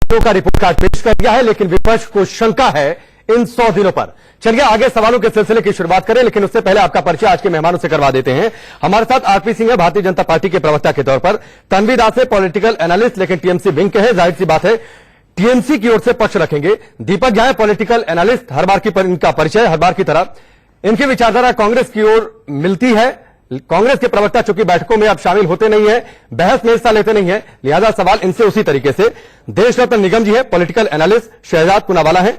दिनों का report card पेश कर दिया है, लेकिन विपक्ष को शंका है इन 100 दिनों पर। चलिए आगे सवालों के सिलसिले की शुरुआत करें, लेकिन उससे पहले आपका परिचय आज के मेहमानों से करवा देते हैं। हमारे साथ आरपी सिंह है, भारतीय जनता पार्टी के प्रवक्ता के तौर पर। तन्वी दास है, पॉलिटिकल एनालिस्ट, लेकिन टीएमसी विंग के हैं। जाहिर सी बात है टीएमसी की ओर से पक्ष रखेंगे। दीपक झा है, पॉलिटिकल एनालिस्ट, हर बार की इनका परिचय हर बार की तरह इनकी विचारधारा कांग्रेस की ओर मिलती है। कांग्रेस के प्रवक्ता चूंकि बैठकों में अब शामिल होते नहीं है, बहस में हिस्सा लेते नहीं है, लिहाजा सवाल इनसे उसी तरीके से। देश रत्न निगम जी है, पॉलिटिकल एनालिस्ट, शहजाद पूनावाला है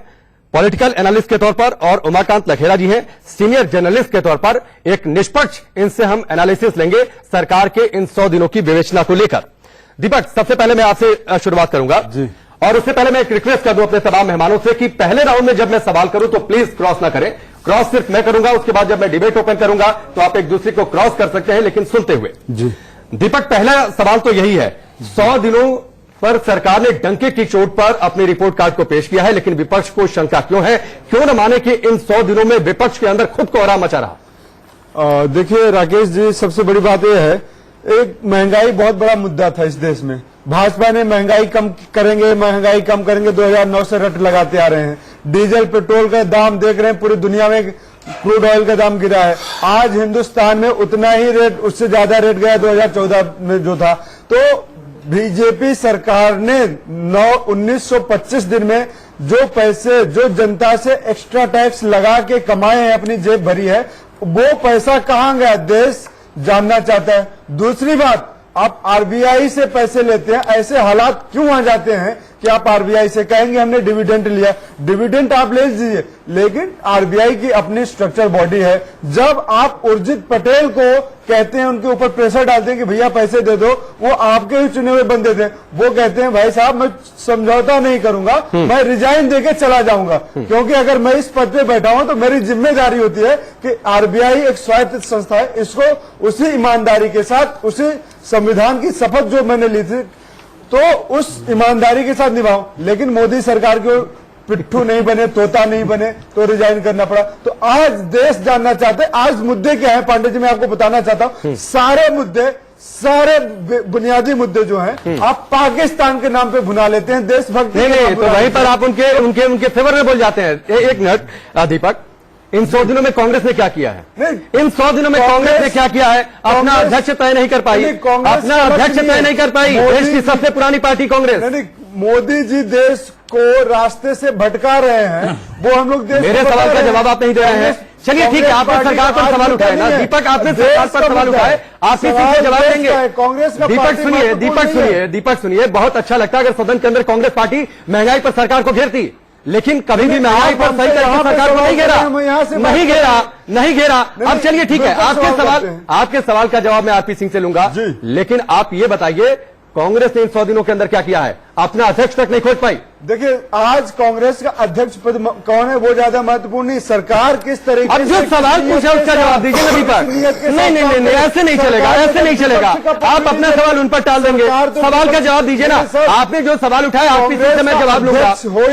पॉलिटिकल एनालिस्ट के तौर पर, और उमाकांत लखेड़ा जी हैं सीनियर जर्नलिस्ट के तौर पर। एक निष्पक्ष इनसे हम एनालिसिस लेंगे सरकार के इन 100 दिनों की विवेचना को लेकर। दीपक, सबसे पहले मैं आपसे शुरुआत करूंगा जी। और उससे पहले मैं एक रिक्वेस्ट कर दूं अपने तमाम मेहमानों से कि पहले राउंड में जब मैं सवाल करूं तो प्लीज क्रॉस ना करें। क्रॉस सिर्फ मैं करूंगा, उसके बाद जब मैं डिबेट ओपन करूंगा तो आप एक दूसरे को क्रॉस कर सकते हैं, लेकिन सुनते हुए जी। दीपक, पहला सवाल तो यही है, 100 दिनों पर सरकार ने डंके की चोट पर अपने रिपोर्ट कार्ड को पेश किया है, लेकिन विपक्ष को शंका क्यों है? क्यों न माने कि इन 100 दिनों में विपक्ष के अंदर खुद को आराम मचा रहा? देखिए राकेश जी, सबसे बड़ी बात यह है, एक महंगाई बहुत बड़ा मुद्दा था इस देश में। भाजपा ने महंगाई कम करेंगे 2009 से रट लगाते आ रहे हैं। डीजल पेट्रोल का दाम देख रहे हैं, पूरी दुनिया में क्रूड ऑयल का दाम गिरा है। आज हिंदुस्तान में उतना ही रेट, उससे ज्यादा रेट गया 2014 में जो था। तो बीजेपी सरकार ने 1925 दिन में जो पैसे जो जनता से एक्स्ट्रा टैक्स लगा के कमाए हैं, अपनी जेब भरी है, वो पैसा कहां गया देश जानना चाहता है। दूसरी बात, आप आरबीआई से पैसे लेते हैं, ऐसे हालात क्यों आ जाते हैं कि आप आरबीआई से कहेंगे हमने डिविडेंड लिया। डिविडेंड आप ले लीजिए, लेकिन आरबीआई की अपनी स्ट्रक्चर बॉडी है। जब आप उर्जित पटेल को कहते हैं, उनके ऊपर प्रेशर डालते हैं कि भैया पैसे दे दो, वो आपके ही चुने हुए बंदे थे, वो कहते हैं भाई साहब मैं समझौता नहीं करूंगा, मैं रिजाइन देके चला जाऊंगा, क्योंकि अगर मैं इस पद पे बैठा हूं तो मेरी जिम्मेदारी होती है कि आरबीआई एक स्वायत्त संस्था है, इसको उसी ईमानदारी के साथ, उसी संविधान की शपथ जो मैंने ली थी, तो उस ईमानदारी के साथ निभाऊं। लेकिन मोदी सरकार को पिट्ठू नहीं बने, तोता नहीं बने, तो रिजाइन करना पड़ा। तो आज देश जानना चाहते हैं आज मुद्दे क्या है। पांडे जी, मैं आपको बताना चाहता हूं, सारे मुद्दे, सारे बुनियादी मुद्दे जो हैं आप पाकिस्तान के नाम पे भुना लेते हैं, देशभक्ति नहीं, तो वहीं पर आप उनके फेवर में बोल जाते हैं। एक मिनट दीपक, इन 100 दिनों में कांग्रेस ने क्या किया है? इन 100 दिनों में कांग्रेस ने क्या किया है? अपना अध्यक्ष तय नहीं कर पाई, अपना अध्यक्ष तय नहीं कर पाई। देश की सबसे पुरानी पार्टी कांग्रेस। मोदी जी देश को रास्ते से भटका रहे हैं, वो हम लोग मेरे सवाल का जवाब आप नहीं दे रहे हैं। चलिए ठीक है, आपने सरकार पर सवाल उठाए ना दीपक, आपने सरकार पर सवाल उठाए, आप इसी से जवाब देंगे। कांग्रेस का दीपक सुनिए, बहुत अच्छा लगता है अगर सदन के अंदर कांग्रेस पार्टी महंगाई पर सरकार को घेरती, लेकिन कभी भी महंगाई पर सही तरीके सरकार को नहीं घेरा। अब चलिए ठीक है, आपके सवाल का जवाब मैं आरपी सिंह से लूंगा, लेकिन आप ये बताइए कांग्रेस ने इन 100 दिनों के अंदर क्या किया है? अपना अध्यक्ष तक नहीं खोज पाई। देखिए, आज कांग्रेस का अध्यक्ष पद कौन है वो ज्यादा महत्वपूर्ण नहीं, सरकार किस तरीके से। जो सवाल पूछा उसका जवाब दीजिए ना दीपक। नहीं, ऐसे नहीं चलेगा, ऐसे नहीं चलेगा। आप अपना सवाल उन पर टाल देंगे, सवाल का जवाब दीजिए ना। आपने जो सवाल उठाया आरपी सिंह से मैं जवाब लूंगा,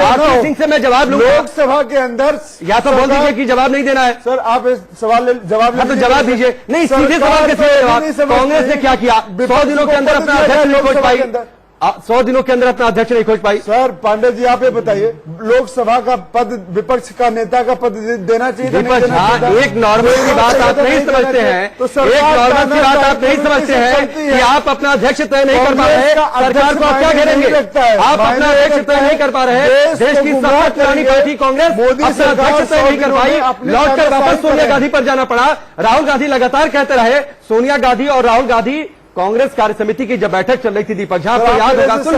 आरपी सिंह से मैं जवाब लूंगा। लोकसभा के अंदर या तो बोल दीजिए कि जवाब नहीं देना है। सर आप सवाल जवाब दीजिए। नहीं, सीधे सवाल के जवाब। कांग्रेस ने क्या किया 100 दिनों के अंदर? अपना अध्यक्ष नहीं खोज पाई। 100 दिनों के अंदर अपना अध्यक्ष नहीं खोज पाई। सर पांडे जी, आप ये बताइए, लोकसभा का पद विपक्ष का नेता का पद देना चाहिए? एक नॉर्मल सी बात आप नहीं समझते हैं, एक नॉर्मल सी बात आप नहीं समझते हैं कि आप अपना अध्यक्ष तय नहीं कर पा रहे, सरकार को आप क्या घेरेंगे? आप अपना अध्यक्ष तय नहीं कर पा रहे, देश की सबसे पुरानी पार्टी कांग्रेस अपना अध्यक्ष तय नहीं कर पाई, लौट कर वापस सोनिया गांधी पर जाना पड़ा। राहुल गांधी लगातार कहते रहे, सोनिया गांधी और राहुल गांधी कांग्रेस कार्य समिति की जब बैठक चल रही थी दीपक झा, आपको याद होगा, सुन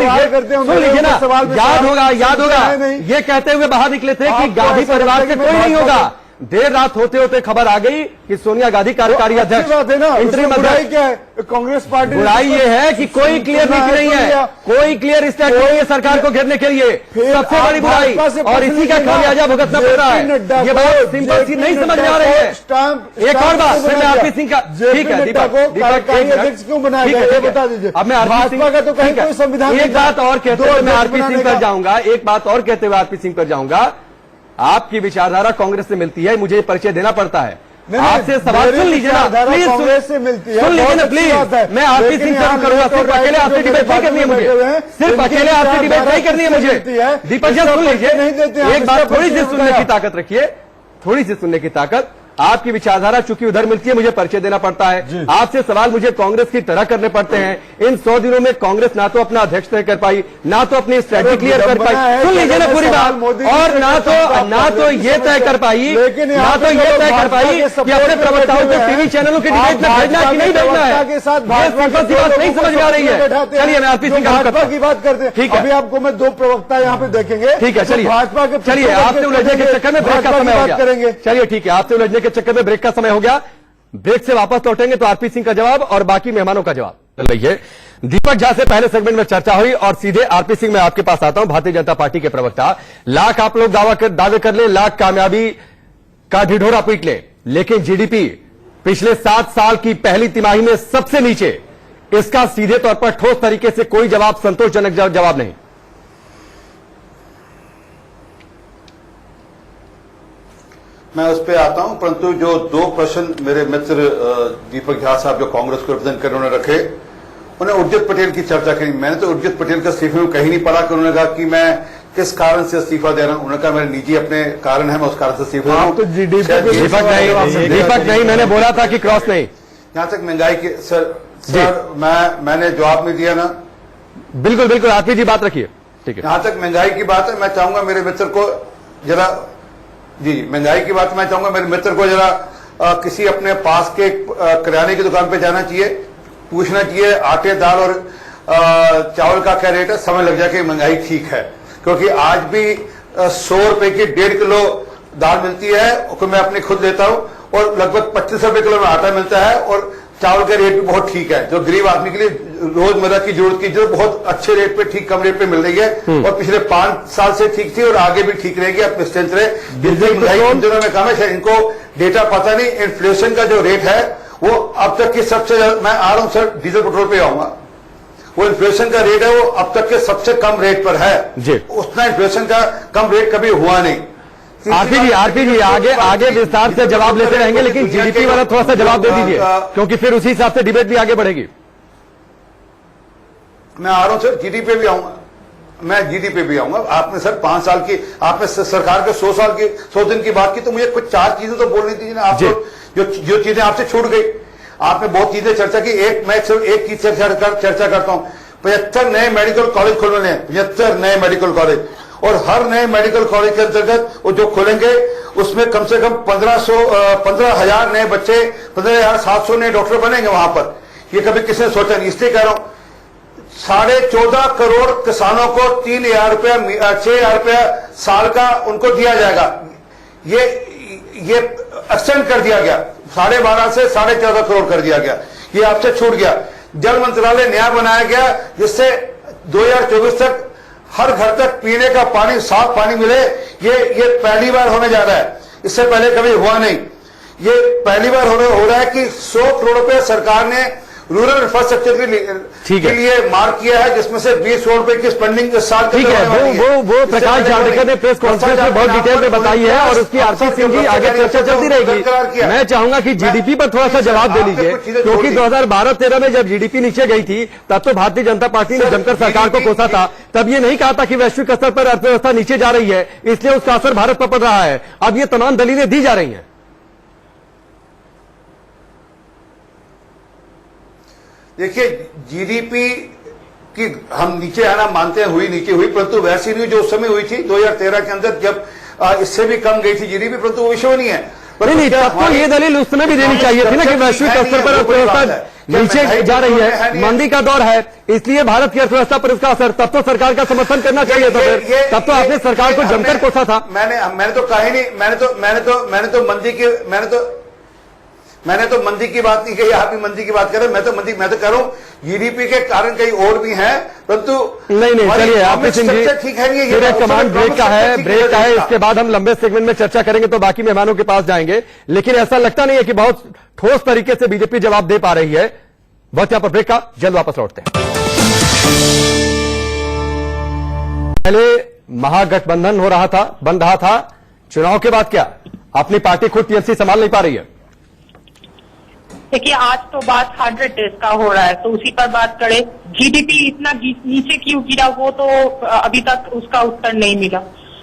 लीजिए ना, याद होगा, ये कहते हुए बाहर निकले थे कि गांधी परिवार के कोई नहीं होगा। देर रात होते होते खबर आ गई कि सोनिया गांधी कार्यकारी अध्यक्ष, इंटरिम अध्यक्ष। क्या है कांग्रेस पार्टी? बुराई ये है कि कोई क्लियर नीति नहीं है, कोई क्लियर स्टेप नहीं है सरकार को घेरने के लिए, सबसे बड़ी बुराई, और इसी का खामियाजा भुगतना पड़ रहा है। ये बात सिंपल सी नहीं समझ में आ रही है। एक और बात, मैं आरपी सिंह का, ठीक है दीपक, अध्यक्ष क्यों बनाया गया ये बता दीजिए। अब मैं आरपी सिंह का तो कहीं कोई संविधान, एक बात और कहते हुए मैं आरपी सिंह पर जाऊंगा, एक बात और कहते हुए आरपी सिंह पर जाऊंगा। आपकी विचारधारा कांग्रेस से मिलती है, मुझे परिचय देना पड़ता है। आपसे सवाल सुन लीजिए ना प्लीज, कांग्रेस से मिलती है, सुन लीजिए ना प्लीज। मैं आरपी सिंह से करूंगा, सिर्फ अकेले आपसे डिबेट नहीं करनी है मुझे, सिर्फ अकेले आपसे डिबेट नहीं करनी है मुझे। दीपक जी सुन लीजिए, एक बात थोड़ी सी सुनने की ताकत रखिए, थोड़ी सी सुनने की ताकत। आपकी विचारधारा चूंकि उधर मिलती है, मुझे परिचय देना पड़ता है, आपसे सवाल मुझे कांग्रेस की तरह करने पड़ते हैं। इन 100 दिनों में कांग्रेस ना तो अपना अध्यक्ष तय कर पाई, ना तो अपनी स्ट्रेटजी क्लियर कर पाई, सुन लीजिए ना पूरी बात, और ना तो ये तय कर पाई, ना तो ये तय कर पाई कि अपने प्रवक्ताओं को टीवी चैनलों के डिबेट में भेजना है कि नहीं भेजना है। बात नहीं समझ में आ रही है। चलिए मैं आरपी सिंह की बात करते हैं, ठीक है, अभी आपको मैं 2 प्रवक्ता यहाँ पे देखेंगे, ठीक है। चलिए भाजपा के, चलिए आपसे उलझने के चक्कर में ब्रेक का समय हो गया, चलिए ठीक है, आपसे उलझने के चक्कर में ब्रेक का समय हो गया। ब्रेक से वापस लौटेंगे तो आरपी सिंह का जवाब और बाकी मेहमानों का जवाब चल रही है। दीपक झा से पहले सेगमेंट में चर्चा हुई और सीधे आरपी सिंह मैं आपके पास आता हूं, भारतीय जनता पार्टी के प्रवक्ता। लाख आप लोग दावे कर ले, लाख कामयाबी का ढिढोरा पीट ले, लेकिन जीडीपी पिछले 7 साल की पहली तिमाही में सबसे नीचे, इसका सीधे तौर पर ठोस तरीके से कोई जवाब, संतोषजनक जवाब नहीं। मैं उस पर आता हूं, परंतु जो 2 प्रश्न मेरे मित्र दीपक झा साहब जो कांग्रेस को रिप्रेजेंट कर उन्होंने रखे, उन्हें उर्जित पटेल की चर्चा करी। मैंने तो उर्जित पटेल का इस्तीफे में कहीं नहीं पढ़ा कि उन्होंने कहा कि मैं किस कारण से इस्तीफा दे रहा हूं। उन्होंने कहा मेरे निजी अपने कारण है, मैं उस कारण से इस्तीफा दे रहा हूं। दीपक नहीं, मैंने बोला था कि क्रॉस नहीं। यहां तक महंगाई के सर मैंने जवाब नहीं दिया ना। बिल्कुल बिल्कुल, आरपी जी बात रखिए, ठीक है। यहां तक महंगाई की बात है, मैं चाहूंगा मेरे मित्र को जरा, जी महंगाई की बात मैं चाहूंगा मेरे मित्र को जरा किसी अपने पास के किराने की दुकान पे जाना चाहिए, पूछना चाहिए आटे दाल और चावल का क्या रेट है, समय लग जाए कि महंगाई ठीक है। क्योंकि आज भी 100 रुपए की 1.5 किलो दाल मिलती है, उसको मैं अपनी खुद लेता हूं, और लगभग 25 रुपए किलो में आटा मिलता है, और चावल का रेट भी बहुत ठीक है, जो गरीब आदमी के लिए रोजमर्रा की जरूरत की जो बहुत अच्छे रेट पे, ठीक कम रेट पे मिल रही है, और पिछले 5 साल से ठीक थी और आगे भी ठीक रहेगी। अब निश्चिंत रहे, इन दिनों में कम है, इनको डेटा पता नहीं। इन्फ्लेशन का जो रेट है वो अब तक की सबसे, मैं आ रहा हूं सर, डीजल पेट्रोल पे आऊंगा, वो इन्फ्लेशन का रेट है वो अब तक के सबसे कम रेट पर है। उतना इन्फ्लेशन का कम रेट कभी हुआ नहीं। आरपी जी आगे विस्तार से जवाब लेते रहेंगे, लेकिन जीडीपी वाला थोड़ा सा जवाब दे दीजिए, क्योंकि फिर उसी हिसाब से डिबेट भी आगे बढ़ेगी। मैं आ रहा हूं सर, जीडीपी पे भी आऊंगा, मैं जीडीपी भी आऊंगा। आपने सर 5 साल की, आपने सरकार के 100 दिन की बात की, तो मुझे कुछ 4 चीजें तो बोलनी थी ना। आप जो चीजें आपसे छूट गई, आपने बहुत चीजें चर्चा की, मैं सिर्फ एक चीज चर्चा करता हूं। 75 नए मेडिकल कॉलेज खोलने हैं, 75 नए मेडिकल कॉलेज, और हर नए मेडिकल कॉलेज के अंतर्गत वो जो खोलेंगे उसमें कम से कम 15,000 नए बच्चे, 15,700 नए डॉक्टर बनेंगे वहां पर। ये कभी किसी ने सोचा नहीं, इसलिए कह रहा हूं 14.5 करोड़ किसानों को 3,000 रुपया, 6,000 रुपया साल का उनको दिया जाएगा। ये एक्सटेंड कर दिया गया, 12.5 से 14.5 करोड़ कर दिया गया, ये आपसे छूट गया। जल मंत्रालय नया बनाया गया, जिससे 2024 तक हर घर तक पीने का पानी, साफ पानी मिले। ये पहली बार होने जा रहा है, इससे पहले कभी हुआ नहीं। ये पहली बार हो रहा है कि 100 करोड़ रुपए सरकार ने रूरल इंफ्रास्ट्रक्चर के लिए मार्क किया है, जिसमें से 20 करोड़ रुपए की स्पेंडिंग इस साल ठीक है। वो प्रकाश जावड़ेकर ने प्रेस कॉन्फ्रेंस में बहुत डिटेल में बताई है, और उसकी आरपी सिंह जी आगे चर्चा चलती रहेगी। मैं चाहूंगा कि जीडीपी पर थोड़ा सा जवाब दे लीजिए, क्योंकि 2012-13 में जब जीडीपी नीचे गई थी, तब तो भारतीय जनता पार्टी ने जमकर सरकार को कोसा था। तब ये नहीं कहा था कि वैश्विक स्तर पर अर्थव्यवस्था नीचे जा रही है, इसलिए उसका असर भारत पर पड़ रहा है। अब ये तमाम दलीलें दी जा रही हैं। देखिए, जीडीपी की हम नीचे आना मानते हैं, नीचे हुई, परंतु वैसी नहीं जो उस समय हुई थी 2013 के अंदर, जब इससे भी कम गई थी जीडीपी, परंतु वो विषय नहीं है। नहीं, तब तो ये दलील उस समय भी देनी चाहिए थी ना कि वैश्विक स्तर पर अर्थव्यवस्था नीचे जा रही है, मंदी का दौर है, इसलिए भारत की अर्थव्यवस्था पर इसका असर। तब तो सरकार का समर्थन करना चाहिए था, फिर तब तो आपने सरकार को जमकर कोसा था। मैंने तो कहा ही नहीं, मैंने तो मंदी की बात नहीं कही, आप भी मंदी की बात कर रहे हैं। मैं तो कह रहा हूं जीडीपी के कारण कई और भी हैं, परंतु नहीं चलिए आरपी सिंह जी, ठीक है। फिर एक कमांड ब्रेक का है, इसके बाद हम लंबे सेगमेंट में चर्चा करेंगे, तो बाकी मेहमानों के पास जाएंगे। लेकिन ऐसा लगता नहीं है कि बहुत ठोस तरीके से बीजेपी जवाब दे पा रही है। बहुत यहां पर ब्रेक का, जल्द वापस लौटते हैं। पहले महागठबंधन बन रहा था, चुनाव के बाद क्या अपनी पार्टी खुद टीएमसी संभाल नहीं पा रही है। देखिए आज तो बात 100 डेज का हो रहा है, तो उसी पर बात करें। जीडीपी इतना नीचे क्यों गिरा, वो तो अभी तक उसका उत्तर नहीं मिला।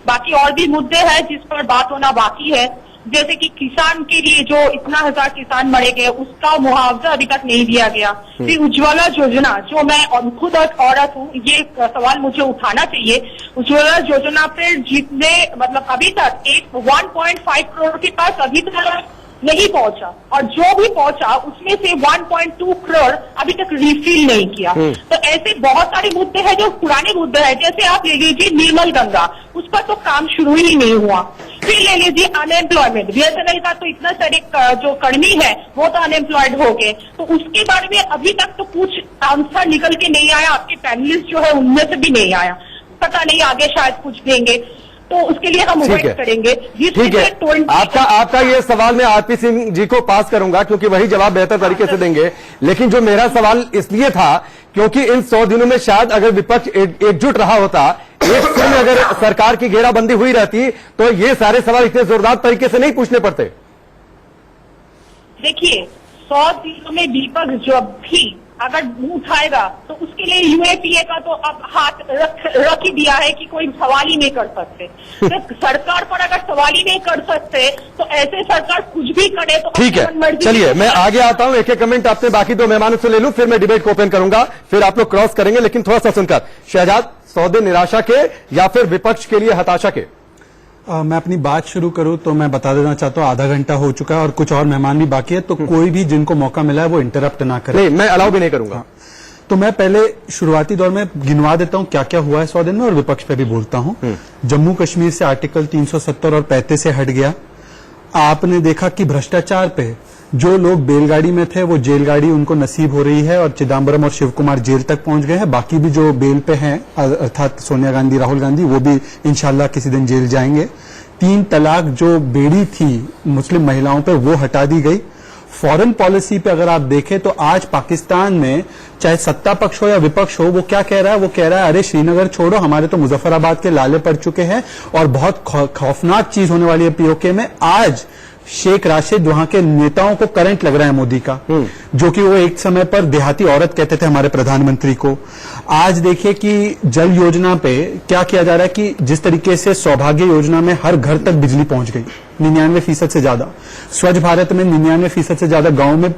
बाकी और भी मुद्दे हैं जिस पर बात होना बाकी है, जैसे कि किसान के लिए जो इतना 1000 किसान मरे गए उसका मुआवजा अभी तक नहीं दिया गया। फिर उज्ज्वला योजना, जो मैं खुद औरत हूँ, ये सवाल मुझे उठाना चाहिए। उज्ज्वला योजना पे जितने मतलब अभी तक 1.5 करोड़ के पास अभी तक नहीं पहुंचा, और जो भी पहुंचा उसमें से 1.2 करोड़ अभी तक रिफिल नहीं किया। तो ऐसे बहुत सारे मुद्दे हैं जो पुराने मुद्दे हैं, जैसे आप ले लीजिए निर्मल गंगा, उस पर तो काम शुरू ही नहीं हुआ। फिर ले लीजिए अनएम्प्लॉयमेंट, बीएसएनएल का तो इतना सारे जो कर्मी है वो तो अनएम्प्लॉयड हो गए, तो उसके बारे में अभी तक तो कुछ आंसर निकल के नहीं आया। आपके पैनलिस्ट जो है उनमें से भी नहीं आया, पता नहीं आगे शायद कुछ देंगे, तो उसके लिए हम वेट करेंगे। ठीक है, आपका ये सवाल मैं आरपी सिंह जी को पास करूंगा क्योंकि वही जवाब बेहतर तरीके से देंगे। लेकिन जो मेरा सवाल इसलिए था क्योंकि इन 100 दिनों में शायद अगर विपक्ष एकजुट रहा होता, एक सुर में अगर सरकार की घेराबंदी हुई रहती, तो ये सारे सवाल इतने जोरदार तरीके से नहीं पूछने पड़ते। देखिए 100 दिनों में विपक्ष जब भी अगर मुंह उठाएगा तो उसके लिए यूएपीए का तो अब हाथ रख ही दिया है कि कोई सवाल ही नहीं कर सकते। तो सरकार पर अगर सवाल ही नहीं कर सकते तो ऐसे सरकार कुछ भी करे तो ठीक है। चलिए मैं आगे आता हूं, एक एक कमेंट आपसे बाकी दो मेहमानों से ले लूं, फिर मैं डिबेट को ओपन करूंगा, फिर आप लोग क्रॉस करेंगे। लेकिन थोड़ा सा सुनकर, शहजाद, 100 दिन निराशा के या फिर विपक्ष के लिए हताशा के? मैं अपनी बात शुरू करूं तो मैं बता देना चाहता हूं आधा घंटा हो चुका है और कुछ और मेहमान भी बाकी है, तो कोई भी जिनको मौका मिला है वो इंटरप्ट ना करे। नहीं, मैं अलाउ भी नहीं करूंगा। तो मैं पहले शुरुआती दौर में गिनवा देता हूं क्या क्या हुआ है 100 दिन में और विपक्ष पे भी बोलता हूं। जम्मू कश्मीर से आर्टिकल 370 और 35 से हट गया। आपने देखा कि भ्रष्टाचार पे जो लोग बेलगाड़ी में थे वो जेल गाड़ी उनको नसीब हो रही है और चिदम्बरम और शिव कुमार जेल तक पहुंच गए हैं। बाकी भी जो बेल पे हैं अर्थात सोनिया गांधी, राहुल गांधी, वो भी इंशाल्लाह किसी दिन जेल जाएंगे। 3 तलाक जो बेड़ी थी मुस्लिम महिलाओं पे वो हटा दी गई। फॉरेन पॉलिसी पे अगर आप देखें तो आज पाकिस्तान में चाहे सत्ता पक्ष हो या विपक्ष हो, वो क्या कह रहा है? वो कह रहा है अरे श्रीनगर छोड़ो, हमारे तो मुजफ्फराबाद के लाले पड़ चुके हैं और बहुत खौफनाक चीज होने वाली है पीओके में। आज शेख राशिद वहां के नेताओं को करंट लग रहा है मोदी का, जो कि वो एक समय पर देहाती औरत कहते थे हमारे प्रधानमंत्री को। आज देखिए कि जल योजना पे क्या किया जा रहा है कि जिस तरीके से सौभाग्य योजना में हर घर तक बिजली पहुंच गई 99% से ज्यादा, स्वच्छ भारत में 99% से ज्यादा गांव में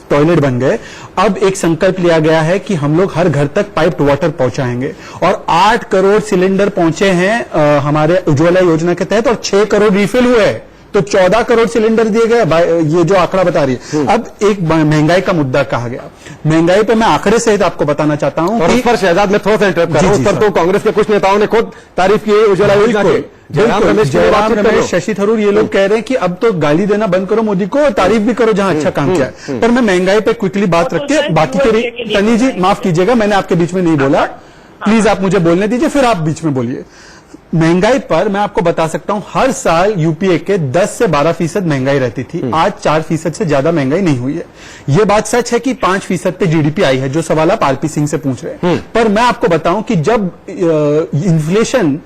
टॉयलेट बन गए। अब एक संकल्प लिया गया है कि हम लोग हर घर तक पाइप्ड वाटर पहुंचाएंगे और 8 करोड़ सिलेंडर पहुंचे हैं हमारे उज्ज्वला योजना के तहत और 6 करोड़ रिफिल हुए, तो 14 करोड़ सिलेंडर दिए गए। ये जो आंकड़ा बता रही है। अब एक महंगाई का मुद्दा कहा गया, महंगाई पे मैं आंकड़े सहित आपको बताना चाहता हूं। और उस पर शहजाद में थोड़ा सा इंटरप्ट कर रहा हूं, उस पर तो कांग्रेस के कुछ नेताओं ने खुद तारीफ की उज्ज्वला योजना की। जयराम रमेश, शशि थरूर, ये लोग कह रहे हैं कि अब तो गाली देना बंद करो मोदी को, तारीफ भी करो जहां अच्छा काम किया है। पर मैं महंगाई पे क्विकली बात रख के बाकी के तनी जी माफ कीजिएगा, मैंने आपके बीच में नहीं बोला, प्लीज आप मुझे बोलने दीजिए, फिर आप बीच में बोलिए। महंगाई पर मैं आपको बता सकता हूं हर साल यूपीए के 10 से 12% महंगाई रहती थी। आज 4% से ज्यादा महंगाई नहीं हुई है। यह बात सच है कि 5% पे जीडीपी आई है, जो सवाल आप आरपी सिंह से पूछ रहे हैं। पर मैं आपको बताऊं कि जब इन्फ्लेशन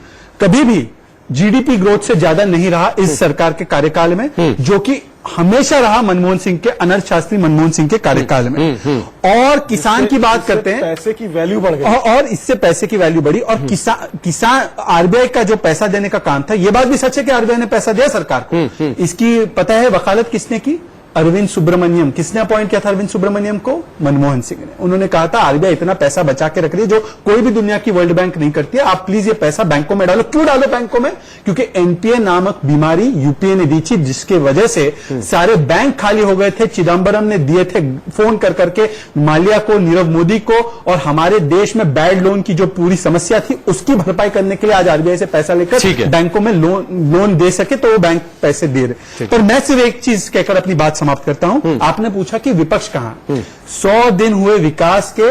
कभी भी जीडीपी ग्रोथ से ज्यादा नहीं रहा इस सरकार के कार्यकाल में, जो कि हमेशा रहा मनमोहन सिंह के, अनर्थ मनमोहन सिंह के कार्यकाल में। और किसान की बात करते हैं, पैसे की वैल्यू बढ़ गई और इससे पैसे की वैल्यू बढ़ी और किसान आरबीआई का जो पैसा देने का काम था, यह बात भी सच है कि आरबीआई ने पैसा दिया सरकार को। इसकी पता है वकालत किसने की? अरविंद सुब्रमण्यम। किसने अपॉइंट किया था अरविंद सुब्रमण्यम को? मनमोहन सिंह ने। उन्होंने कहा था आरबीआई इतना पैसा बचा के रख रही है जो कोई भी दुनिया की वर्ल्ड बैंक नहीं करती है, आप प्लीज ये पैसा बैंकों में डालो। क्यों डालो बैंकों में? क्योंकि एनपीए नामक बीमारी यूपीए ने दी थी, जिसके वजह से सारे बैंक खाली हो गए थे। चिदम्बरम ने दिए थे फोन कर करके माल्या को, नीरव मोदी को, और हमारे देश में बैड लोन की जो पूरी समस्या थी उसकी भरपाई करने के लिए आज आरबीआई से पैसा लेकर बैंकों में लोन दे सके, तो वो बैंक पैसे दे रहे। पर मैं सिर्फ एक चीज कहकर अपनी बात समाप्त करता हूं। आपने पूछा कि विपक्ष कहां? 100 दिन हुए विकास के,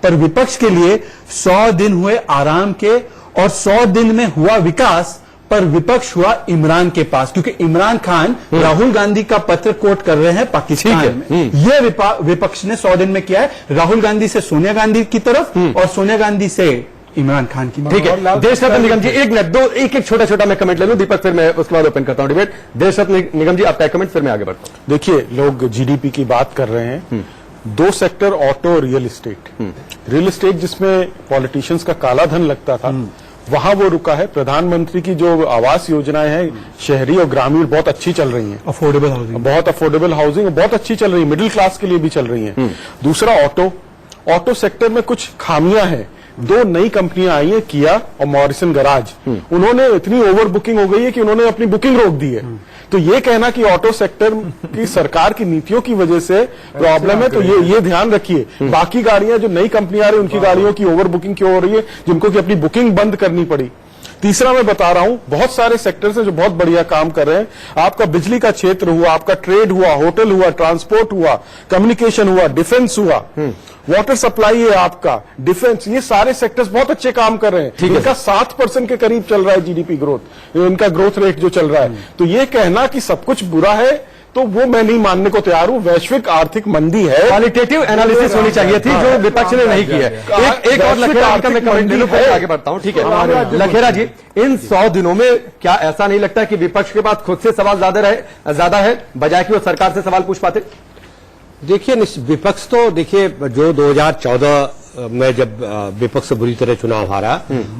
पर विपक्ष के लिए 100 दिन हुए आराम के, और 100 दिन में हुआ विकास पर विपक्ष हुआ इमरान के पास, क्योंकि इमरान खान राहुल गांधी का पत्र कोट कर रहे हैं पाकिस्तान में। यह विपक्ष ने 100 दिन में किया है, राहुल गांधी से सोनिया गांधी की तरफ और सोनिया गांधी से इमरान खान की। ठीक है, देशरत्न निगम जी, एक मिनट, एक छोटा छोटा मैं कमेंट ले लूं दीपक, फिर मैं उसके बाद ओपन करता हूं डिबेट। देशरत्न निगम जी, आपका कमेंट, फिर मैं आगे बढ़ता हूं। देखिए, लोग जीडीपी की बात कर रहे हैं, दो सेक्टर, ऑटो और रियल एस्टेट। रियल एस्टेट जिसमें पॉलिटिशियंस का काला धन लगता था, वहां वो रुका है। प्रधानमंत्री की जो आवास योजनाएं हैं शहरी और ग्रामीण बहुत अच्छी चल रही हैं, अफोर्डेबल हाउसिंग, बहुत अफोर्डेबल हाउसिंग बहुत अच्छी चल रही है, मिडिल क्लास के लिए भी चल रही है। दूसरा ऑटो सेक्टर में कुछ खामियां हैं। दो नई कंपनियां आई हैं, किया और मॉरिसन गराज, उन्होंने इतनी ओवर बुकिंग हो गई है कि उन्होंने अपनी बुकिंग रोक दी है। तो ये कहना कि ऑटो सेक्टर की सरकार की नीतियों की वजह से प्रॉब्लम है, तो ये ध्यान रखिए। बाकी गाड़ियां जो नई कंपनियां आ रही है उनकी गाड़ियों की ओवर बुकिंग क्यों हो रही है, जिनको कि अपनी बुकिंग बंद करनी पड़ी। तीसरा मैं बता रहा हूं, बहुत सारे सेक्टर्स हैं जो बहुत बढ़िया काम कर रहे हैं। आपका बिजली का क्षेत्र हुआ, आपका ट्रेड हुआ, होटल हुआ, ट्रांसपोर्ट हुआ, कम्युनिकेशन हुआ, डिफेंस हुआ, वाटर सप्लाई है आपका, डिफेंस, ये सारे सेक्टर्स बहुत अच्छे काम कर रहे हैं। इनका 7% के करीब चल रहा है जीडीपी ग्रोथ, इनका ग्रोथ रेट जो चल रहा है। तो ये कहना कि सब कुछ बुरा है, तो वो मैं नहीं मानने को तैयार हूं। वैश्विक आर्थिक मंदी है, क्वालिटेटिव एनालिसिस होनी चाहिए थी, जो विपक्ष ने नहीं की है। एक और लखेरा जी का मैं कमेंट ले लूं, फिर आगे बढ़ता हूं। ठीक है लखेरा जी, इन 100 दिनों में क्या ऐसा नहीं लगता कि विपक्ष के पास खुद से सवाल ज्यादा है बजाय कि वो सरकार से सवाल पूछ पाते? देखिए, विपक्ष तो देखिए, जो 2014 में जब विपक्ष बुरी तरह चुनाव हारा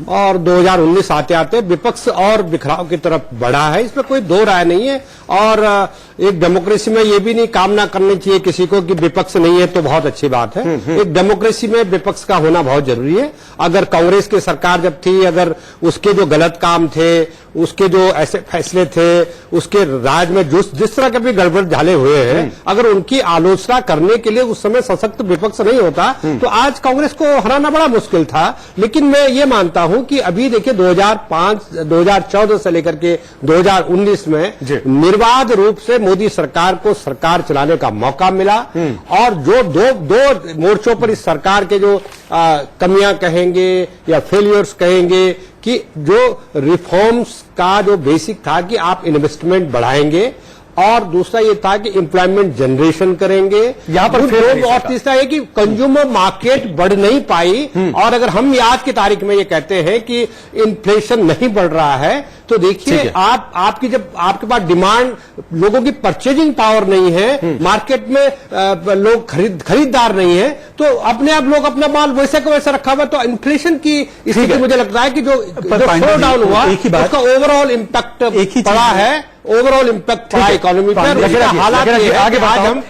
और 2019 आते आते विपक्ष और बिखराव की तरफ बढ़ा है, इसमें कोई दो राय नहीं है। और एक डेमोक्रेसी में ये भी नहीं कामना करनी चाहिए किसी को कि विपक्ष नहीं है तो बहुत अच्छी बात है। एक डेमोक्रेसी में विपक्ष का होना बहुत जरूरी है। अगर कांग्रेस की सरकार जब थी, अगर उसके जो गलत काम थे, उसके जो ऐसे फैसले थे, उसके राज में जिस तरह के भी गड़बड़ झाले हुए हैं, अगर उनकी आलोचना करने के लिए उस समय सशक्त विपक्ष नहीं होता तो आज कांग्रेस को हराना बड़ा मुश्किल था। लेकिन मैं ये मानता हूं कि अभी देखिए 2014 से लेकर के 2019 में निर्बाध रूप से मोदी सरकार को सरकार चलाने का मौका मिला। और जो दो मोर्चों पर इस सरकार के जो कमियां कहेंगे या फेलियर्स कहेंगे, कि जो रिफॉर्म्स का जो बेसिक था कि आप इन्वेस्टमेंट बढ़ाएंगे, और दूसरा ये था कि एम्प्लॉयमेंट जनरेशन करेंगे यहां पर, और तीसरा है कि कंज्यूमर मार्केट बढ़ नहीं पाई। और अगर हम आज की तारीख में ये कहते हैं कि इन्फ्लेशन नहीं बढ़ रहा है, तो देखिए आपके पास डिमांड, लोगों की परचेजिंग पावर नहीं है, मार्केट में लोग खरीददार नहीं है, तो अपने आप लोग अपना माल वैसे का वैसा रखा हुआ। तो इन्फ्लेशन की स्थिति मुझे लगता है कि जो स्लो डाउन हुआ उसका ओवरऑल इम्पैक्ट पड़ा है, ओवरऑल इम्पैक्ट पड़ा इकोनॉमी पर। हालात आगे आज हम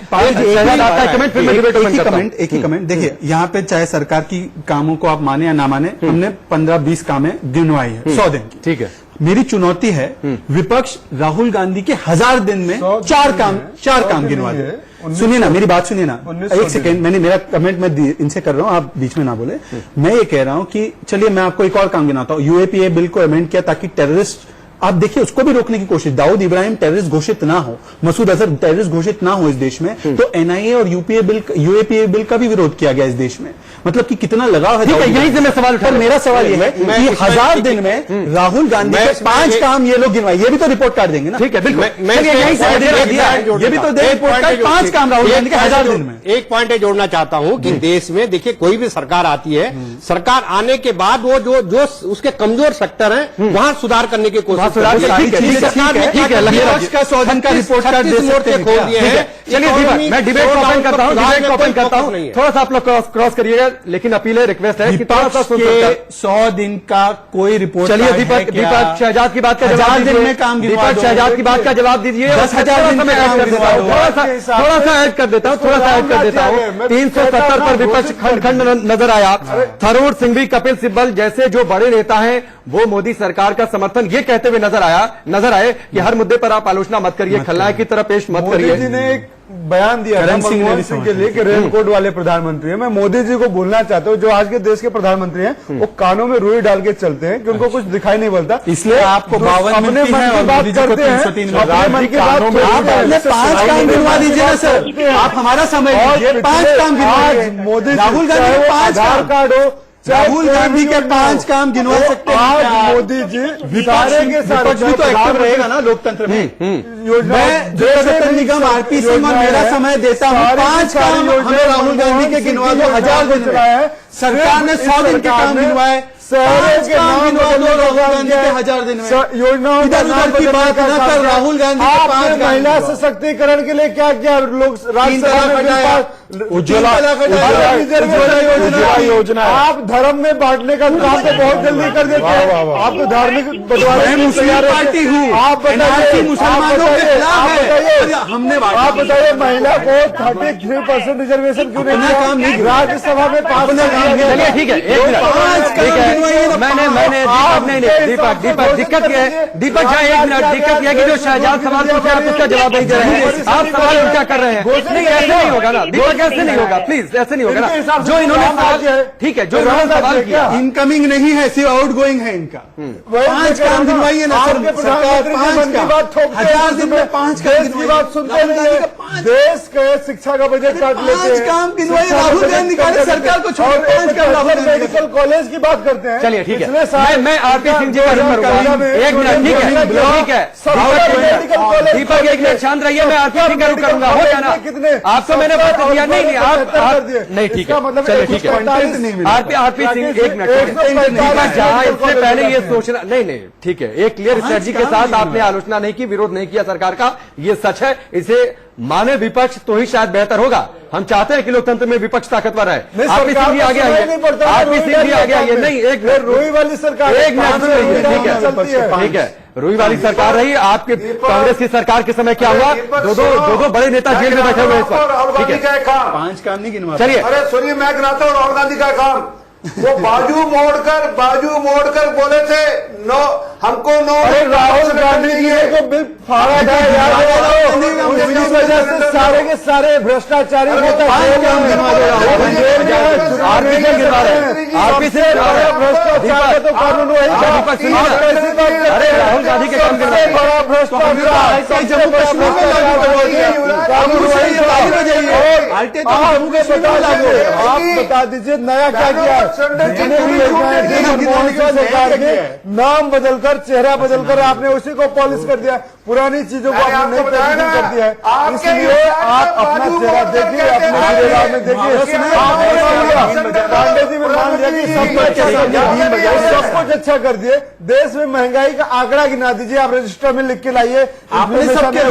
एक ही कमेंट देखिए, यहाँ पे चाहे सरकार की कामों को आप माने या ना माने, हमने 15-20 कामें गिनवाई है 100 दिन की। ठीक है, मेरी चुनौती है विपक्ष राहुल गांधी के 1000 दिन में चार काम गिनवा दे। सुनिए ना, मेरी बात सुनिए ना, एक सेकेंड, मैंने मेरा कमेंट मैं इनसे कर रहा हूं, आप बीच में ना बोले। मैं ये कह रहा हूं कि चलिए मैं आपको एक और काम गिनाता हूं। यूएपीए बिल को अमेंड किया ताकि टेररिस्ट, आप देखिए उसको भी रोकने की कोशिश, दाऊद इब्राहिम टेररिस्ट घोषित ना हो, मसूद अजहर टेररिस्ट घोषित ना हो इस देश में, तो एनआईए और यूएपीए बिल का भी विरोध किया गया इस देश में। मतलब कि कितना लगाव है। यही से मैं सवाल उठा, मेरा सवाल यह है कि 1000 दिन में राहुल गांधी के 5 काम ये लोग गिनवाए, ये भी तो रिपोर्ट कार्ड देंगे ना। ठीक है, बिल्कुल, ये भी तो दे रिपोर्ट कार्ड, 5 काम राहुल गांधी के 1000 दिन में। एक पॉइंट जोड़ना चाहता हूं कि देश में देखिए कोई भी सरकार आती है, सरकार आने के बाद वो जो उसके कमजोर सेक्टर हैं वहां सुधार करने की कोशिश सरकार ने का 100 दिन का रिपोर्ट कार्ड मोर्चे खोल दिए हैं। चलिए दीपक, मैं डिबेट को ओपन करता हूं, थोड़ा सा आप लोग क्रॉस करिएगा, लेकिन अपील है, रिक्वेस्ट है कि थोड़ा सा 100 दिन का कोई रिपोर्ट। चलिए दीपक शहजाद की बात का जवाब दीजिए, दीपक शहजाद की बात का जवाब दीजिए। 10,000 दिन में थोड़ा सा ऐड कर देता हूं 370 पर विपक्ष खंड नजर आया। थरूर सिंह भी, कपिल सिब्बल जैसे जो बड़े नेता हैं वो मोदी सरकार का समर्थन ये कहते हुए नजर आए कि हर मुद्दे पर आप आलोचना मत करिए, खलनायक की तरह पेश मत करिए। मोदी जी ने एक बयान दिया था मनमोहन सिंह के लिए कि रेल कोड वाले प्रधानमंत्री हैं। मैं मोदी जी को बोलना चाहता हूं, जो आज के देश के प्रधानमंत्री हैं वो कानों में रुई डाल के चलते हैं कि उनको कुछ दिखाई नहीं पड़ता, इसलिए आपको 52 मिलती है और मोदी जी को 303 मिलती है। आप अपने 5 काम गिनवा दीजिए ना सर, आप हमारा समय लीजिए, 5 काम गिनवा। मोदी राहुल गांधी के 5 आधार कार्ड हो, राहुल गांधी के 5 काम गिनवा सकते हैं मोदी जी, सारे के सारे भी तो एक्टिव रहेगा ना लोकतंत्र में। मैं देशरत्न निगम आरपी सिंह और मेरा समय देता हूं, 5 काम हमें राहुल गांधी के गिनवा दो, 1000 दिन में। सरकार ने 100 दिन के काम गिनवाए, शहरों के नाम बदलने का राहुल काम गांधी किया के है। 1000 दिन में योजनाओं का इधर नाम उधर की बदलने बात का न काम कर, किया। राहुल गांधी के आपने 5 महिला गांधी सशक्तिकरण के लिए क्या किया? लोग राज्यसभा में बिल पास- उज्ज्वला योजना है। आप धर्म में बांटने का काम तो बहुत जल्दी कर देते हैं। आप तो धार्मिक बंटवारे मैं के लिए मुस्लिम तैयार रहते पार्टी हैं। हूँ, आप NRC बताइए, मुसलमानों के खिलाफ है, हमने आप बताइए महिला को 33% रिजर्वेशन क्यों नहीं अपना दिया? काम नहीं किया। राज्यसभा में पास अपना कर काम दिया नहीं गया। चलिए ठीक है, एक मिनट, पांच ठीक काम गिनवाइए है। ना, मैंने दीपक दिक्कत ये है, दीपक जहाँ एक मिनट, दिक्कत यह है कि जो शाहजहां सवाल पूछे आप उसका जवाब नहीं दे रहे हैं, आप सवाल उल्टा कर रहे हैं। नहीं, ऐसे नहीं होगा ना दीपक, ऐसे नहीं होगा, प्लीज ऐसे नहीं होगा ना। जो इन्होंने सवाल, ठीक है, जो इन्होंने सवाल किया, इनकमिंग नहीं है, सिर्फ आउट गोइंग है इनका। 5 काम गिनवाइए ना सर, आपके सरकार प्रधानमंत्री 5 मन की बात का ठोकते हैं, 1000 दिन में 5 काम देश की बात सुनते राहुल गांधी हैं। का 5 देश के शिक्षा का बजट काट लेते हैं। 5 काम गिनवाइए, शिक्षा का राहुल बजट गांधी काट का लेते हैं। सरकार को छोड़ और 5 काम राहुल गांधी का। मेडिकल कॉलेज की बात करते हैं। चलिए ठीक पिछले है, साल मैं आरपी सिंह जी पर करूंगा एक मिनट, ठीक है, ठीक है, दीपक एक मिनट शांत रहिए, मैं आरपी सिंह का रुख करूंगा, हो गया ना? आपको मैंने बता दिया, नहीं आप नहीं, ठीक है, चलिए ठीक है, आरपी सिंह एक मिनट, दीपक जहां इससे पहले ये सोचना, नहीं ठीक है, एक क्लियर स्ट्रेटजी के साथ आपने आलोचना नहीं की, विरोध नहीं किया सरकार का, ये सच है, इसे माने विपक्ष तो ही शायद बेहतर होगा। हम चाहते हैं कि लोकतंत्र में विपक्ष ताकतवर है। आरपी सिंह भी आगे आइए, आरपी सिंह भी आगे आइए, नहीं एक मिनट, रूई वाली सरकार एक मिनट सुन लीजिए, ठीक है, रूई वाली सरकार रही, आपके कांग्रेस की सरकार के समय क्या हुआ? दो बड़े नेता जेल में बैठे हुए हैं इस राहुल वक्त, ठीक गांधी है, का एक काम, 5 काम नहीं गिनवा। चलिए अरे सुनिए, मैं गिनाता हूँ राहुल गांधी का काम। वो बाजू मोड़कर बोले थे नो, हमको नो। अरे राहुल गांधी जी ने तो बिल फाड़ा था, याद है? उसकी वजह से सारे के सारे भ्रष्टाचारी नेता जेल में गिनवा दे रहा हूं। आरपी सिंह गिनवा रहे हैं, आरपी सिंह गिनवा रहे हैं। भ्रष्टाचार का तो कानून वही था। दीपक सुनिए ना, अरे राहुल गांधी के काम गिनवा रहे हैं। बड़ा भ्रष्टाचार जम्मू कश्मीर में लागू करोगे, कानून वही था। आरटीआई तो जम्मू कश्मीर में लागू होगा। आप बता दीजिए नया क्या किया? जितने भी योजनाएं थी मनमोहन सिंह सरकार के, नाम बदलकर चेहरा बदलकर आपने उसी को पॉलिश कर दिया, पुरानी चीजों को आपने नई तरीके कर दिया है। इसलिए आप अपना चेहरा देखिए, अपने परिवार में देखिए। पांडे जी में मान लिया कि सब कुछ अच्छा कर दिया, सब कुछ अच्छा कर दिए। देश में महंगाई का आंकड़ा गिना दीजिए, आप रजिस्टर में लिख के लाइए। आपने सबके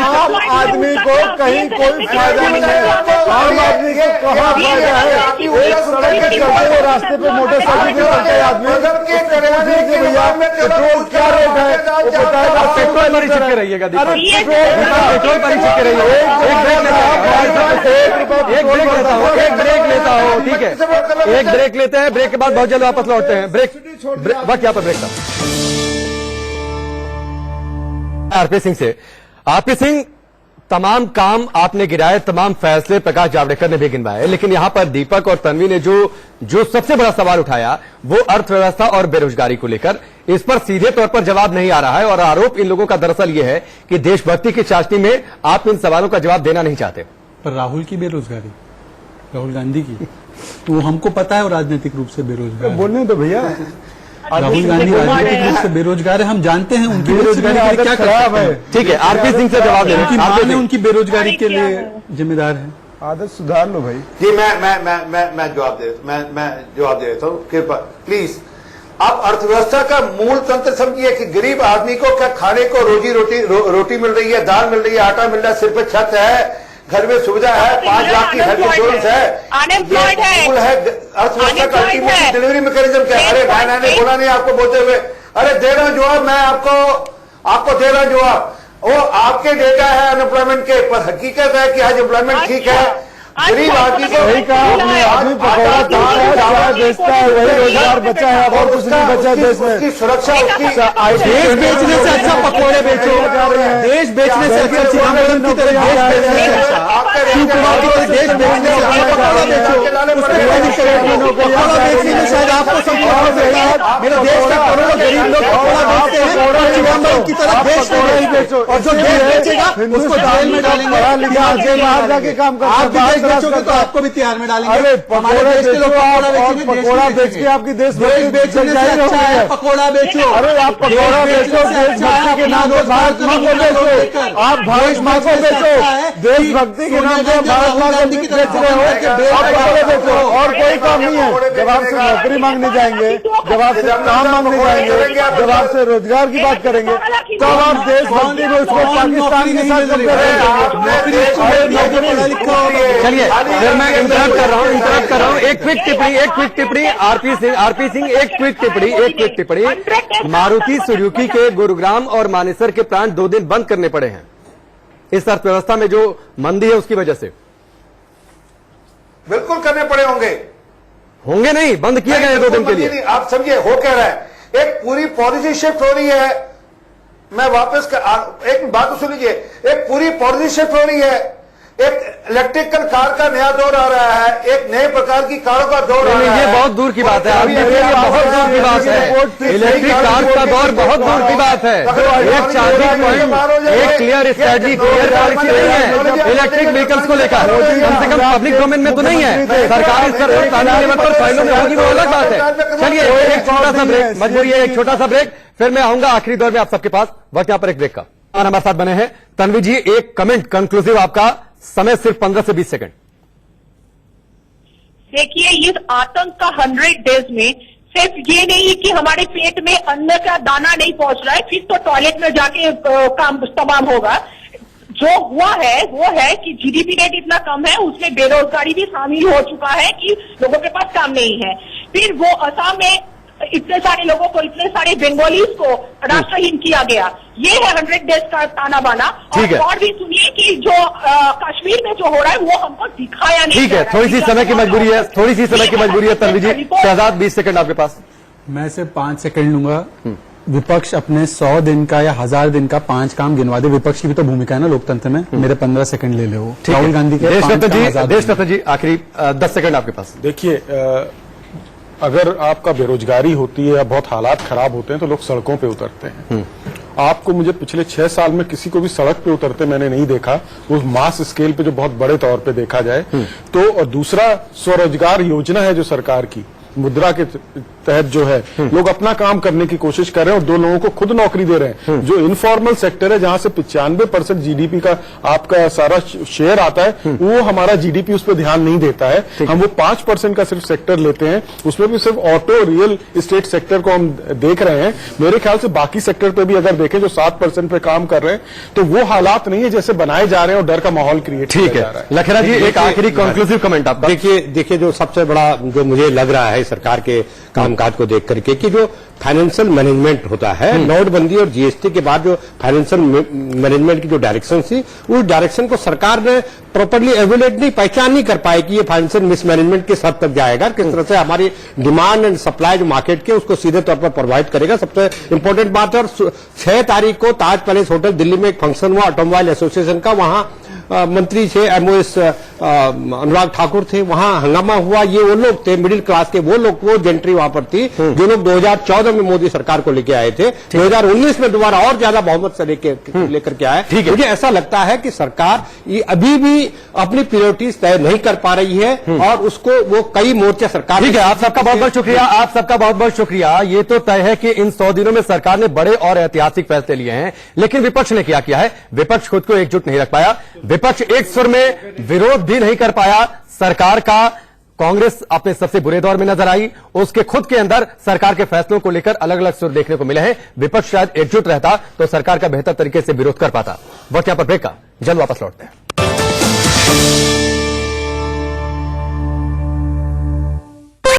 आम आदमी को कहीं कोई फायदा नहीं है। आम आदमी को कहाँ फायदा है? एक सड़क के चलते हुए रास्ते पे मोटरसाइकिल पे चलते आदमी भैया पेट्रोल क्या रेट है वो बताएगा। आप पेट्रोल पर ही चिपके रहिएगा दीपक, पेट्रोल पर ही चिपके रहिए। एक ब्रेक लेता हो, ठीक है, एक ब्रेक लेते हैं, ब्रेक के बाद बहुत जल्द वापस लौटते हैं। वक्त यहाँ पर ब्रेक था। आरपी सिंह से, आरपी सिंह, तमाम काम आपने गिराए, तमाम फैसले प्रकाश जावड़ेकर ने भी गिनवाए, लेकिन यहां पर दीपक और तन्वी ने जो सबसे बड़ा सवाल उठाया वो अर्थव्यवस्था और बेरोजगारी को लेकर, इस पर सीधे तौर पर जवाब नहीं आ रहा है और आरोप इन लोगों का दरअसल ये है कि देशभक्ति की चाशनी में आप इन सवालों का जवाब देना नहीं चाहते। पर राहुल की बेरोजगारी, राहुल गांधी की, तो हमको पता है वो राजनीतिक रूप से बेरोजगार है। बोलने तो भैया, राहुल गांधी राजनीतिक रूप से बेरोजगार है, हम जानते हैं उनकी बेरोजगारी के लिए क्या खराब है। ठीक है, आरपी सिंह से जवाब उनकी लेना, मां ने उनकी बेरोजगारी के लिए जिम्मेदार है। आदत सुधार लो भाई। जी मैं जवाब दे देता हूँ, कृपा प्लीज। आप अर्थव्यवस्था का मूल तंत्र समझिए कि गरीब आदमी को क्या खाने को रोटी मिल रही है, दाल मिल रही है, आटा मिल रहा है, सिर पे छत है, घर में सुविधा है, 5 लाख की हेल्थ इंश्योरेंस है, अनएम्प्लॉयड है, मूल है अर्थव्यवस्था का। अल्टीमेट डिलीवरी मैकेनिज्म क्या है? अरे भाई ने बोला नहीं आपको बोलते हुए, अरे दे रहा हूं जवाब, मैं आपको दे रहा हूं जवाब। वो आपके डेटा है अनएम्प्लॉयमेंट के, पर हकीकत है कि आज एम्प्लॉयमेंट ठीक है। गरीब आदमी को वही कहा आपने, आदमी पकौड़ा चावल बेचता है, वही रोजगार बचा है, अब और कुछ नहीं बचा देश में। उसकी सुरक्षा, उसकी देश बेचने से अच्छा पकौड़े बेचो, देश बेचने से अच्छा चिदम्बरम की तरह देश बेचने से अच्छा, शिवकुमार की तरह देश बेचने से अच्छा पकौड़ा बेचो। उसमें कोई दिक्कत नहीं, पकौड़ा बेचने में शायद आपको संपर्क मिलता है। मेरे देश के करोड़ों गरीब लोग पकौड़ा बेचते हैं, चिदम्बरम की तरह देश नहीं बेचो, और जो देश बेचेगा उसको जेल में डालेंगे। पढ़ा लिखा आदमी बाहर जाके काम करता है, आप बाहर विदेश क्लास बेचोगे तो करता है। आपको भी तिहाड़ में डालेंगे। अरे हमारे पकौड़ा देश के लोग बेचो आप, पकौड़ा और बेचेंगे, देश पकौड़ा में बेच के आपकी देश देश बेचने से अच्छा है पकौड़ा बेचो। अरे आप पकौड़ा बेचो, देशभक्ति के नाम पे भारत माँ को बेचो, आप भारत माँ को बेचो, देशभक्ति के नाम पे भारत माँ को बेच रहे हो, आप पकौड़े बेचो, और कोई काम नहीं है। जब आपसे नौकरी मांगने जाएंगे, जब आपसे काम मांगने जाएंगे, जब आपसे रोजगार की बात करेंगे, तब आप देशभक्ति में उसको पाकिस्तान के साथ कंपेयर करेंगे। चलिए फिर मैं इंटरप्ट कर रहा हूं एक क्विक टिप्पणी आरपी सिंह एक क्विक टिप्पणी मारुति सुजुकी के गुरुग्राम और मानेसर के प्लांट 2 दिन बंद करने पड़े हैं इस अर्थव्यवस्था में जो मंदी है उसकी वजह से। बिल्कुल करने पड़े होंगे नहीं, बंद किए गए 2 दिन के लिए। आप समझिए हो क्या रहा है, एक पूरी पॉलिसी शिफ्ट हो रही है। मैं वापस एक बात तो सुन लीजिए, एक पूरी पॉलिसी शिफ्ट हो रही है, एक इलेक्ट्रिकल कार का नया दौर आ रहा है, एक नए प्रकार की कारों का दौर आ रहा है। ये बहुत दूर की बात है, अभी ये बहुत दूर की बात है। इलेक्ट्रिक कार का दौर बहुत दूर की बात है। एक चार्जिंग पॉइंट, एक क्लियर स्ट्रेटजी, क्लियर पॉलिसी नहीं है इलेक्ट्रिक व्हीकल्स को लेकर। कम से कम पब्लिक डोमेन में तो नहीं है, सरकारी स्तर पर कानूनी लेवल पर फाइलों में होगी वो अलग बात है। चलिए एक छोटा सा ब्रेक, मजबूरी है एक छोटा सा ब्रेक, फिर मैं आऊंगा आखिरी दौर में आप सबके पास। वक्त यहां पर एक ब्रेक का। हमारे साथ बने हैं तन्वी जी, एक कमेंट कंक्लूसिव, आपका समय सिर्फ 15 से 20 सेकंड। देखिए, इस आतंक का 100 डेज में सिर्फ ये नहीं है कि हमारे पेट में अन्न का दाना नहीं पहुंच रहा है, फिर तो टॉयलेट में जाके काम तमाम होगा। जो हुआ है वो है कि जीडीपी रेट इतना कम है, उसमें बेरोजगारी भी शामिल हो चुका है कि लोगों के पास काम नहीं है। फिर वो असम में इतने सारे लोगों को, इतने सारे बंगालीज को राष्ट्रहीन किया गया। ये है 100 डेज का ताना बाना। और भी सुनिए कि जो कश्मीर में जो हो रहा है वो हमको दिखाया नहीं। ठीक है, थोड़ी सी समय की मजबूरी है तन्वी जी। शहजाद 20 सेकंड आपके पास। मैं सिर्फ 5 सेकंड लूंगा। विपक्ष अपने 100 दिन का या 1000 दिन का 5 काम गिनवा दे। विपक्ष की भी तो भूमिका है ना लोकतंत्र में। मेरे 15 सेकंड ले लो। राहुल गांधी के देशरत्न जी आखिरी 10 सेकंड आपके पास। देखिए, अगर आपका बेरोजगारी होती है या बहुत हालात खराब होते हैं तो लोग सड़कों पे उतरते हैं। आपको मुझे पिछले 6 साल में किसी को भी सड़क पे उतरते मैंने नहीं देखा, उस मास स्केल पे जो बहुत बड़े तौर पे देखा जाए तो। और दूसरा, स्वरोजगार योजना है जो सरकार की, मुद्रा के तहत जो है, लोग अपना काम करने की कोशिश कर रहे हैं और 2 लोगों को खुद नौकरी दे रहे हैं। जो इनफॉर्मल सेक्टर है, जहां से 95% जीडीपी का आपका सारा शेयर आता है, वो हमारा जीडीपी उस पर ध्यान नहीं देता है। हम वो 5% का सिर्फ सेक्टर लेते हैं, उसमें भी सिर्फ ऑटो रियल एस्टेट सेक्टर को हम देख रहे हैं। मेरे ख्याल से बाकी सेक्टर पे भी अगर देखें जो 7% पे काम कर रहे हैं, तो वो हालात नहीं है जैसे बनाए जा रहे हैं और डर का माहौल क्रिएट किया जा रहा है। लखेरा जी एक आखिरी कंक्लूसिव कमेंट आपका। देखिए जो सबसे बड़ा जो मुझे लग रहा है सरकार के कामकाज को देख करके कि जो फाइनेंशियल मैनेजमेंट होता है, नोटबंदी और जीएसटी के बाद जो फाइनेंशियल मैनेजमेंट की जो डायरेक्शन थी, उस डायरेक्शन को सरकार ने प्रॉपर्ली एवेल्यूएट नहीं, पहचान नहीं कर पाई कि ये फाइनेंशियल मिसमैनेजमेंट किस हद तक जाएगा, किस तरह से हमारी डिमांड एंड सप्लाई जो मार्केट के उसको सीधे तौर पर प्रभावित करेगा। सबसे इंपॉर्टेंट बात है। और 6 तारीख को ताज पैलेस होटल दिल्ली में एक फंक्शन हुआ ऑटोमोबाइल एसोसिएशन का, वहां मंत्री थे एमओएस अनुराग ठाकुर थे, वहां हंगामा हुआ। ये वो लोग थे मिडिल क्लास के, वो लोग, वो जेंट्री वहां पर थी जो लोग 2014 में मोदी सरकार को लेके आए थे, 2019 में दोबारा और ज्यादा बहुमत से लेकर के आए। मुझे ऐसा लगता है कि सरकार ये अभी भी अपनी प्रायोरिटीज तय नहीं कर पा रही है और उसको वो कई मोर्चे सरकार। ठीक है, आप सबका बहुत बहुत शुक्रिया। ये तो तय है कि इन 100 दिनों में सरकार ने बड़े और ऐतिहासिक फैसले लिए हैं, लेकिन विपक्ष ने क्या किया है? विपक्ष खुद को एकजुट नहीं रख पाया, विपक्ष एक सुर में विरोध भी नहीं कर पाया सरकार का। कांग्रेस अपने सबसे बुरे दौर में नजर आई, उसके खुद के अंदर सरकार के फैसलों को लेकर अलग अलग सुर देखने को मिले हैं। विपक्ष शायद एकजुट रहता तो सरकार का बेहतर तरीके से विरोध कर पाता। वक्त यहां पर ब्रेक का, जल्द वापस लौटते हैं।